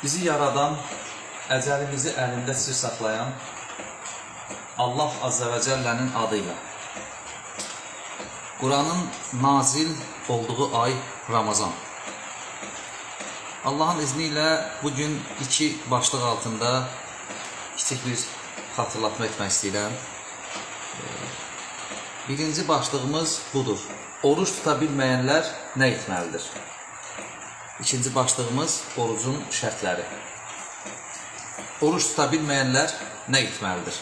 Bizi yaradan, əcəlimizi əlində sir saxlayan Allah Azze ve Celle'nin adıyla. Kur'an'ın nazil olduğu ay Ramazan. Allah'ın izniyle bugün iki başlık altında küçük bir hatırlatma etmek istəyirəm. Birinci başlığımız budur. Oruç tutabilməyənlər nə etməlidir? İkinci başlığımız orucun şərtləri. Oruç tutabilməyənlər nə etməlidir?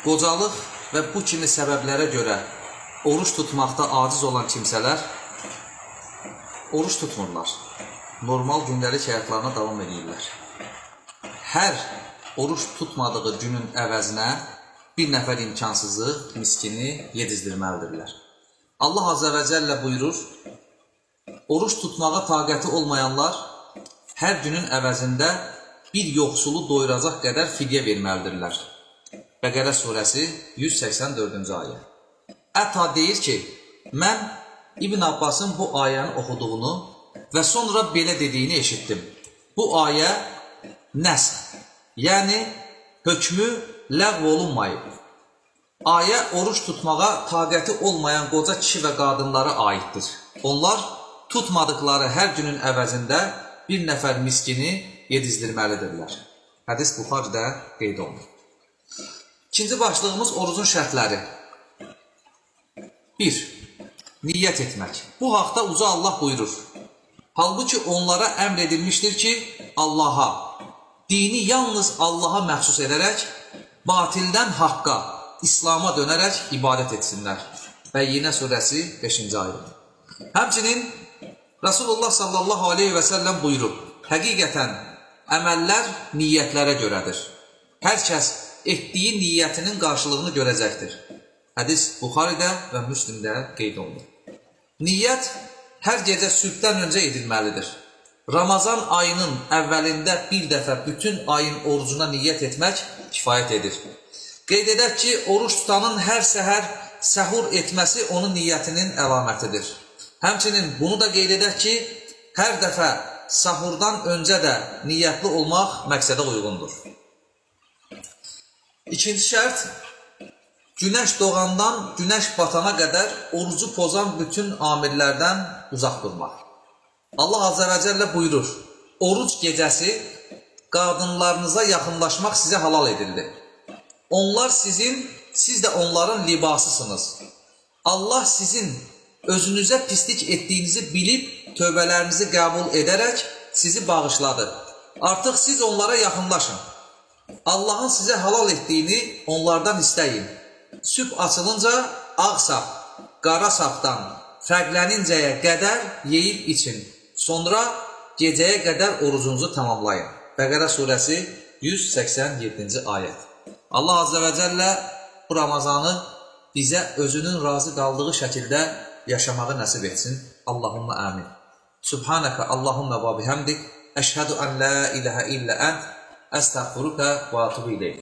Qocalıq və bu kimi səbəblərə görə oruç tutmaqda aciz olan kimsələr oruç tutmurlar. Normal gündəlik həyatlarına davam edirlər. Hər oruç tutmadığı günün əvəzinə bir nəfər imkansızı, miskini yedizdirməlidirlər. Allah Azze ve Celle buyurur, oruç tutmağa taqəti olmayanlar hər günün əvəzində bir yoxsulu doyuracaq qədər fidyə verməlidirlər. Bəqərə surəsi 184-cü ayə. Əta deyir ki, mən İbn Abbasın bu ayəni oxuduğunu və sonra belə dediyini eşitdim. Bu ayə nəsx, yəni hökmü ləğv olunmayıb. Ayə oruç tutmağa taqəti olmayan qoca kişi və qadınlara aiddir. Onlar tutmadıkları hər günün əvəzində bir nəfər miskini yedizdirməlidirlər. Hədis Buxaridə qeyd olunur. İkinci başlığımız orucun şərtləri. 1. Niyyət etmək. Bu haqda Uca Allah buyurur. Halbuki onlara əmr edilmişdir ki, Allaha, dini yalnız Allaha məxsus edərək, batildən haqqa, İslam'a dönərək ibadət etsinlər. Bəyyinə surəsi 5-ci ayə. Həmçinin Resulullah sallallahu aleyhi və səlləm buyurub, həqiqətən əməllər niyyətlərə görədir. Hər kəs etdiyi niyyətinin qarşılığını görəcəkdir. Hədis Buxaridə və Müslimdə qeyd olunur. Niyyət hər gecə sübhdən öncə edilməlidir. Ramazan ayının əvvəlində bir dəfə bütün ayın orucuna niyyət etmək kifayət edir. Qeyd edək ki, oruç tutanın hər səhər səhur etməsi onun niyyətinin əlamətidir. Həmçinin bunu da qeyd edək ki, hər dəfə sahurdan öncə də niyyətli olmaq məqsədə uyğundur. İkinci şərt, günəş doğandan günəş batana qədər orucu pozan bütün amillərdən uzaq durmaq. Allah Azze ve Celle buyurur, oruc gecəsi qadınlarınıza yaxınlaşmaq sizə halal edildi. Onlar sizin, siz də onların libasısınız. Allah sizin özünüzə pislik etdiyinizi bilib, tövbələrinizi qəbul edərək sizi bağışladı. Artıq siz onlara yaxınlaşın. Allahın sizə halal etdiyini onlardan istəyin. Sübh açılınca ağ sap, qara sapdan fərqlənincəyə qədər yeyib için. Sonra gecəyə qədər orucunuzu tamamlayın. Bəqərə surəsi 187-ci ayət. Allah Azze ve Celle bu Ramazanı bizə özünün razı qaldığı şəkildə yaşamağı nəsib etsin. Allahumma amin. Subhanaka Allahumma və bihamdik. Əşhədu ən la iləhə illə ənt. Əstəğfiruka və atubu ileyk.